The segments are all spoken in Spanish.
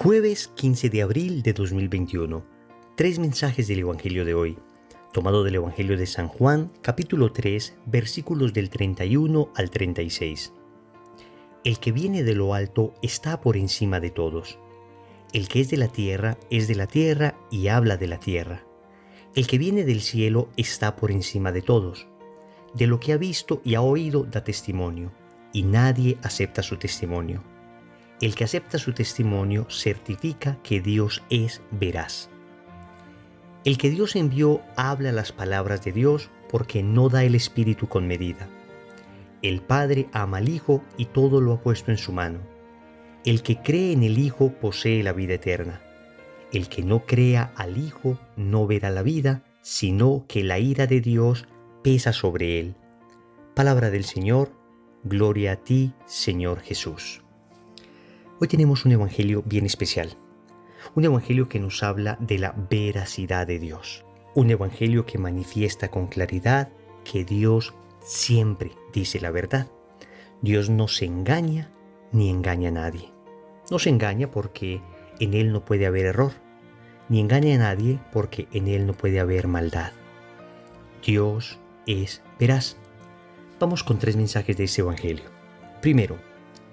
Jueves 15 de abril de 2021. Tres mensajes del Evangelio de hoy, tomado del Evangelio de San Juan, capítulo 3, versículos del 31 al 36. El que viene de lo alto está por encima de todos. El que es de la tierra y habla de la tierra. El que viene del cielo está por encima de todos. De lo que ha visto y ha oído da testimonio, y nadie acepta su testimonio. El que acepta su testimonio certifica que Dios es veraz. El que Dios envió habla las palabras de Dios porque no da el Espíritu con medida. El Padre ama al Hijo y todo lo ha puesto en su mano. El que cree en el Hijo posee la vida eterna. El que no crea al Hijo no verá la vida, sino que la ira de Dios pesa sobre él. Palabra del Señor, gloria a ti, Señor Jesús. Hoy tenemos un evangelio bien especial, un evangelio que nos habla de la veracidad de Dios, un evangelio que manifiesta con claridad que Dios siempre dice la verdad. Dios no se engaña ni engaña a nadie. No se engaña porque en Él no puede haber error, ni engaña a nadie porque en Él no puede haber maldad. Dios es veraz. Vamos con tres mensajes de este evangelio. Primero,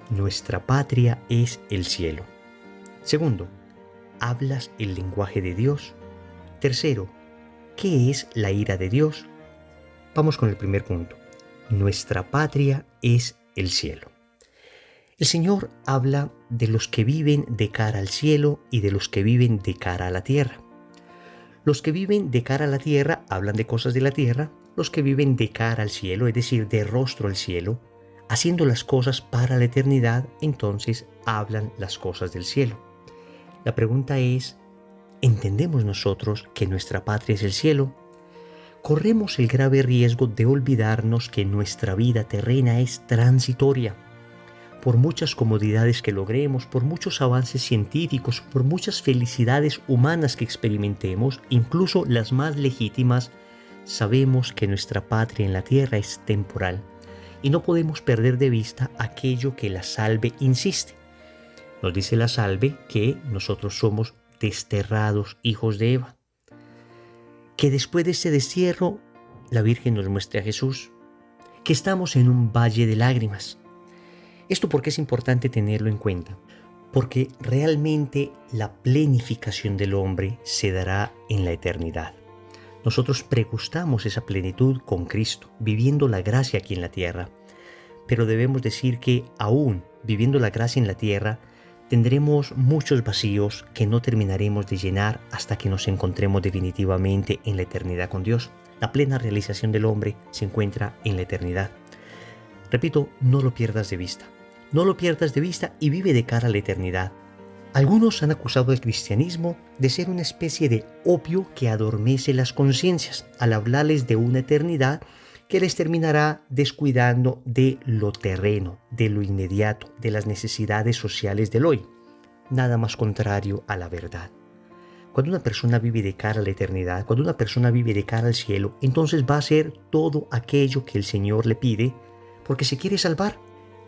nuestra patria es el cielo. Segundo, ¿hablas el lenguaje de Dios? Tercero, ¿qué es la ira de Dios? Vamos con el primer punto. Nuestra patria es el cielo. El Señor habla de los que viven de cara al cielo y de los que viven de cara a la tierra. Los que viven de cara a la tierra hablan de cosas de la tierra. Los que viven de cara al cielo, es decir, de rostro al cielo, haciendo las cosas para la eternidad, entonces hablan las cosas del cielo. La pregunta es, ¿entendemos nosotros que nuestra patria es el cielo? Corremos el grave riesgo de olvidarnos que nuestra vida terrena es transitoria. Por muchas comodidades que logremos, por muchos avances científicos, por muchas felicidades humanas que experimentemos, incluso las más legítimas, sabemos que nuestra patria en la tierra es temporal. Y no podemos perder de vista aquello que la Salve insiste. Nos dice la Salve que nosotros somos desterrados hijos de Eva. Que después de ese destierro, la Virgen nos muestre a Jesús. Que estamos en un valle de lágrimas. ¿Esto por qué es importante tenerlo en cuenta? Porque realmente la plenificación del hombre se dará en la eternidad. Nosotros pregustamos esa plenitud con Cristo, viviendo la gracia aquí en la tierra. Pero debemos decir que aún viviendo la gracia en la tierra, tendremos muchos vacíos que no terminaremos de llenar hasta que nos encontremos definitivamente en la eternidad con Dios. La plena realización del hombre se encuentra en la eternidad. Repito, no lo pierdas de vista. No lo pierdas de vista y vive de cara a la eternidad. Algunos han acusado al cristianismo de ser una especie de opio que adormece las conciencias al hablarles de una eternidad que les terminará descuidando de lo terreno, de lo inmediato, de las necesidades sociales del hoy. Nada más contrario a la verdad. Cuando una persona vive de cara a la eternidad, cuando una persona vive de cara al cielo, entonces va a hacer todo aquello que el Señor le pide porque se quiere salvar.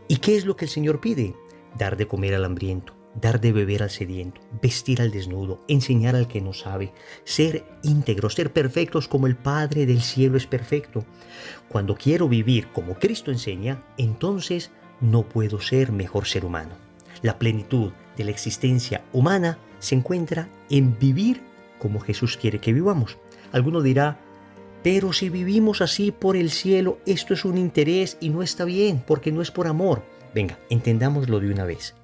¿Y qué es lo que el Señor pide? Dar de comer al hambriento, dar de beber al sediento, vestir al desnudo, enseñar al que no sabe, ser íntegros, ser perfectos como el Padre del cielo es perfecto. Cuando quiero vivir como Cristo enseña, entonces no puedo ser mejor ser humano. La plenitud de la existencia humana se encuentra en vivir como Jesús quiere que vivamos. Alguno dirá, pero si vivimos así por el cielo, esto es un interés y no está bien, porque no es por amor. Venga, entendámoslo de una vez.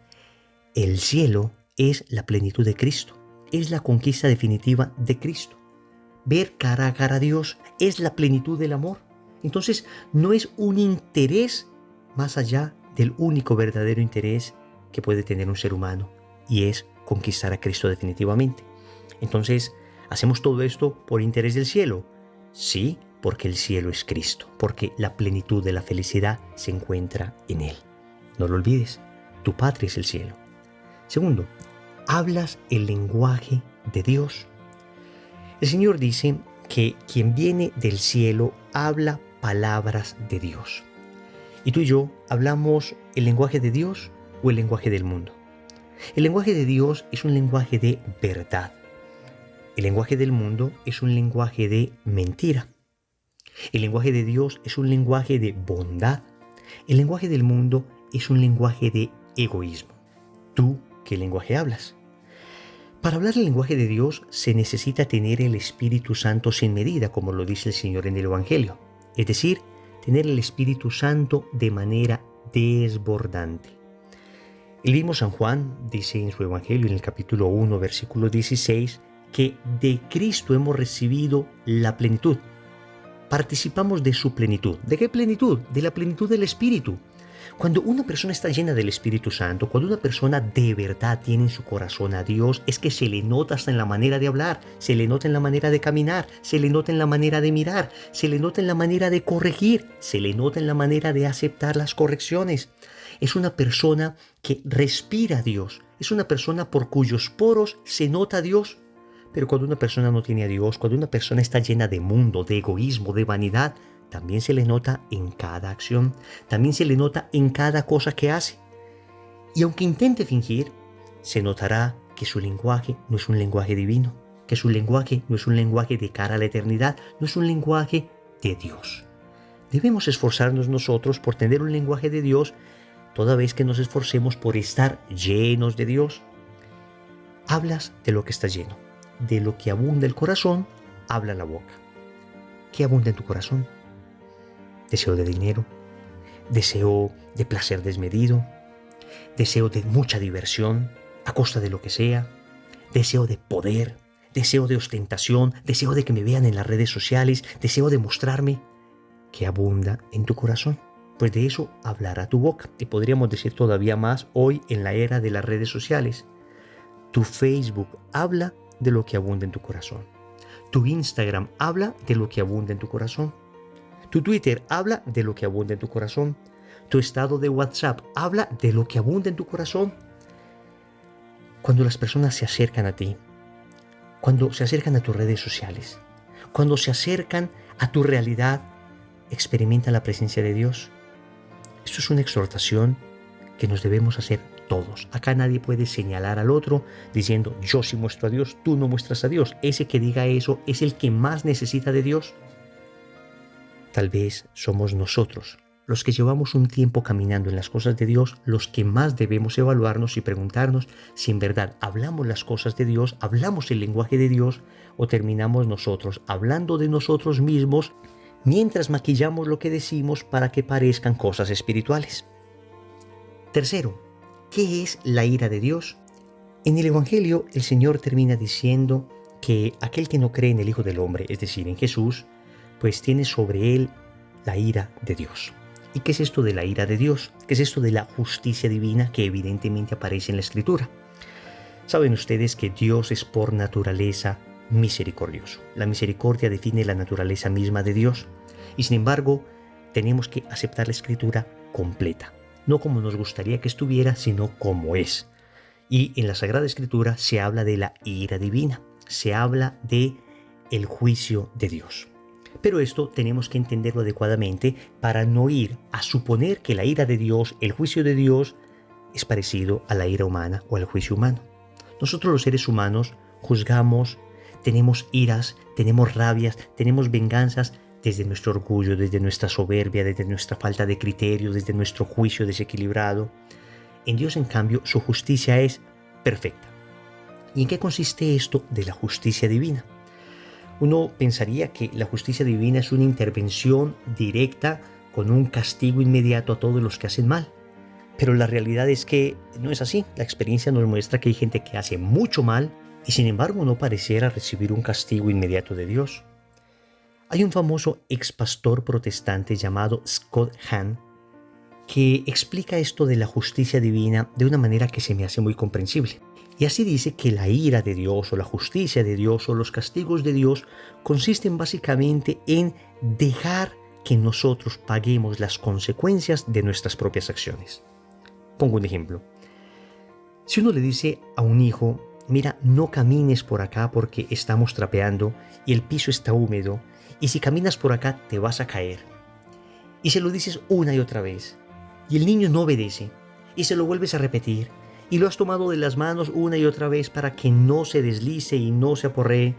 El cielo es la plenitud de Cristo, es la conquista definitiva de Cristo. Ver cara a cara a Dios es la plenitud del amor. Entonces, no es un interés más allá del único verdadero interés que puede tener un ser humano, y es conquistar a Cristo definitivamente. Entonces, ¿hacemos todo esto por interés del cielo? Sí, porque el cielo es Cristo, porque la plenitud de la felicidad se encuentra en Él. No lo olvides, tu patria es el cielo. Segundo, hablas el lenguaje de Dios. El Señor dice que quien viene del cielo habla palabras de Dios. Y tú y yo hablamos el lenguaje de Dios o el lenguaje del mundo. El lenguaje de Dios es un lenguaje de verdad. El lenguaje del mundo es un lenguaje de mentira. El lenguaje de Dios es un lenguaje de bondad. El lenguaje del mundo es un lenguaje de egoísmo. ¿Tú qué lenguaje hablas? Para hablar el lenguaje de Dios se necesita tener el Espíritu Santo sin medida, como lo dice el Señor en el Evangelio. Es decir, tener el Espíritu Santo de manera desbordante. El mismo San Juan dice en su Evangelio, en el capítulo 1, versículo 16, que de Cristo hemos recibido la plenitud. Participamos de su plenitud. ¿De qué plenitud? De la plenitud del Espíritu. Cuando una persona está llena del Espíritu Santo, cuando una persona de verdad tiene en su corazón a Dios, es que se le nota hasta en la manera de hablar, se le nota en la manera de caminar, se le nota en la manera de mirar, se le nota en la manera de corregir, se le nota en la manera de aceptar las correcciones. Es una persona que respira a Dios, es una persona por cuyos poros se nota a Dios. Pero cuando una persona no tiene a Dios, cuando una persona está llena de mundo, de egoísmo, de vanidad, también se le nota en cada acción, también se le nota en cada cosa que hace. Y aunque intente fingir, se notará que su lenguaje no es un lenguaje divino, que su lenguaje no es un lenguaje de cara a la eternidad, no es un lenguaje de Dios. Debemos esforzarnos nosotros por tener un lenguaje de Dios toda vez que nos esforcemos por estar llenos de Dios. Hablas de lo que está lleno, de lo que abunda el corazón, habla la boca. ¿Qué abunda en tu corazón? Deseo de dinero, deseo de placer desmedido, deseo de mucha diversión a costa de lo que sea, deseo de poder, deseo de ostentación, deseo de que me vean en las redes sociales, deseo de mostrarme. ¿Qué abunda en tu corazón? Pues de eso hablará tu boca. Y podríamos decir todavía más hoy en la era de las redes sociales. Tu Facebook habla de lo que abunda en tu corazón. Tu Instagram habla de lo que abunda en tu corazón. Tu Twitter habla de lo que abunda en tu corazón. Tu estado de WhatsApp habla de lo que abunda en tu corazón. Cuando las personas se acercan a ti, cuando se acercan a tus redes sociales, cuando se acercan a tu realidad, experimenta la presencia de Dios. Esto es una exhortación que nos debemos hacer todos. Acá nadie puede señalar al otro diciendo, yo sí muestro a Dios, tú no muestras a Dios. Ese que diga eso es el que más necesita de Dios. Tal vez somos nosotros, los que llevamos un tiempo caminando en las cosas de Dios, los que más debemos evaluarnos y preguntarnos si en verdad hablamos las cosas de Dios, hablamos el lenguaje de Dios, o terminamos nosotros hablando de nosotros mismos mientras maquillamos lo que decimos para que parezcan cosas espirituales. Tercero, ¿qué es la ira de Dios? En el Evangelio el Señor termina diciendo que aquel que no cree en el Hijo del Hombre, es decir, en Jesús, pues tiene sobre él la ira de Dios. ¿Y qué es esto de la ira de Dios? ¿Qué es esto de la justicia divina que evidentemente aparece en la Escritura? Saben ustedes que Dios es por naturaleza misericordioso. La misericordia define la naturaleza misma de Dios. Y sin embargo, tenemos que aceptar la Escritura completa. No como nos gustaría que estuviera, sino como es. Y en la Sagrada Escritura se habla de la ira divina. Se habla de el juicio de Dios. Pero esto tenemos que entenderlo adecuadamente para no ir a suponer que la ira de Dios, el juicio de Dios, es parecido a la ira humana o al juicio humano. Nosotros los seres humanos juzgamos, tenemos iras, tenemos rabias, tenemos venganzas desde nuestro orgullo, desde nuestra soberbia, desde nuestra falta de criterio, desde nuestro juicio desequilibrado. En Dios, en cambio, su justicia es perfecta. ¿Y en qué consiste esto de la justicia divina? Uno pensaría que la justicia divina es una intervención directa con un castigo inmediato a todos los que hacen mal. Pero la realidad es que no es así. La experiencia nos muestra que hay gente que hace mucho mal y sin embargo no pareciera recibir un castigo inmediato de Dios. Hay un famoso expastor protestante llamado Scott Hahn que explica esto de la justicia divina de una manera que se me hace muy comprensible. Y así dice que la ira de Dios o la justicia de Dios o los castigos de Dios consisten básicamente en dejar que nosotros paguemos las consecuencias de nuestras propias acciones. Pongo un ejemplo. Si uno le dice a un hijo, mira, no camines por acá porque estamos trapeando y el piso está húmedo y si caminas por acá te vas a caer. Y se lo dices una y otra vez y el niño no obedece y se lo vuelves a repetir y lo has tomado de las manos una y otra vez para que no se deslice y no se aporree,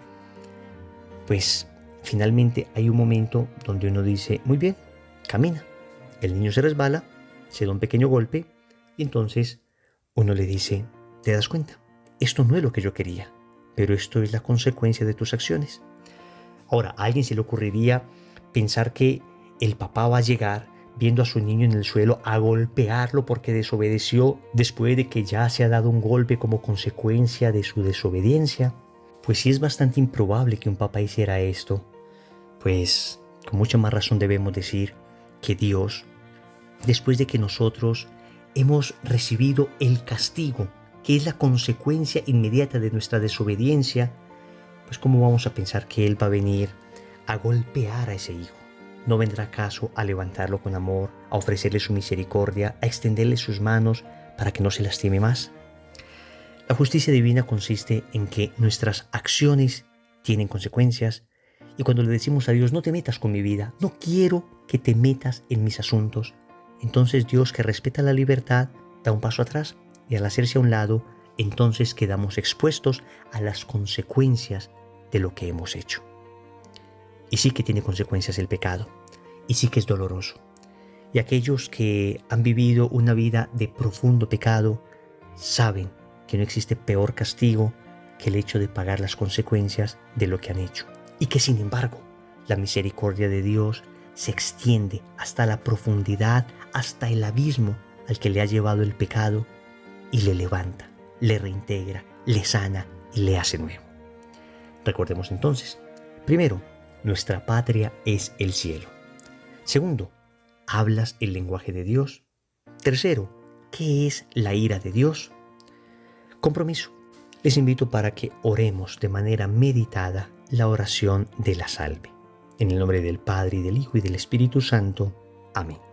pues finalmente hay un momento donde uno dice, muy bien, camina. El niño se resbala, se da un pequeño golpe y entonces uno le dice, ¿te das cuenta? Esto no es lo que yo quería, pero esto es la consecuencia de tus acciones. Ahora, a alguien se le ocurriría pensar que el papá va a llegar viendo a su niño en el suelo a golpearlo porque desobedeció después de que ya se ha dado un golpe como consecuencia de su desobediencia. Pues sí, es bastante improbable que un papá hiciera esto. Pues con mucha más razón debemos decir que Dios, después de que nosotros hemos recibido el castigo, que es la consecuencia inmediata de nuestra desobediencia, pues ¿cómo vamos a pensar que Él va a venir a golpear a ese hijo? ¿No vendrá acaso a levantarlo con amor, a ofrecerle su misericordia, a extenderle sus manos para que no se lastime más? La justicia divina consiste en que nuestras acciones tienen consecuencias y cuando le decimos a Dios, no te metas con mi vida, no quiero que te metas en mis asuntos, entonces Dios, que respeta la libertad, da un paso atrás y al hacerse a un lado, entonces quedamos expuestos a las consecuencias de lo que hemos hecho. Y sí que tiene consecuencias el pecado, y sí que es doloroso. Y aquellos que han vivido una vida de profundo pecado saben que no existe peor castigo que el hecho de pagar las consecuencias de lo que han hecho. Y que sin embargo, la misericordia de Dios se extiende hasta la profundidad, hasta el abismo al que le ha llevado el pecado y le levanta, le reintegra, le sana y le hace nuevo. Recordemos entonces, primero, nuestra patria es el cielo. Segundo, ¿hablas el lenguaje de Dios? Tercero, ¿qué es la ira de Dios? Compromiso. Les invito para que oremos de manera meditada la oración de la salve. En el nombre del Padre, y del Hijo, y del Espíritu Santo. Amén.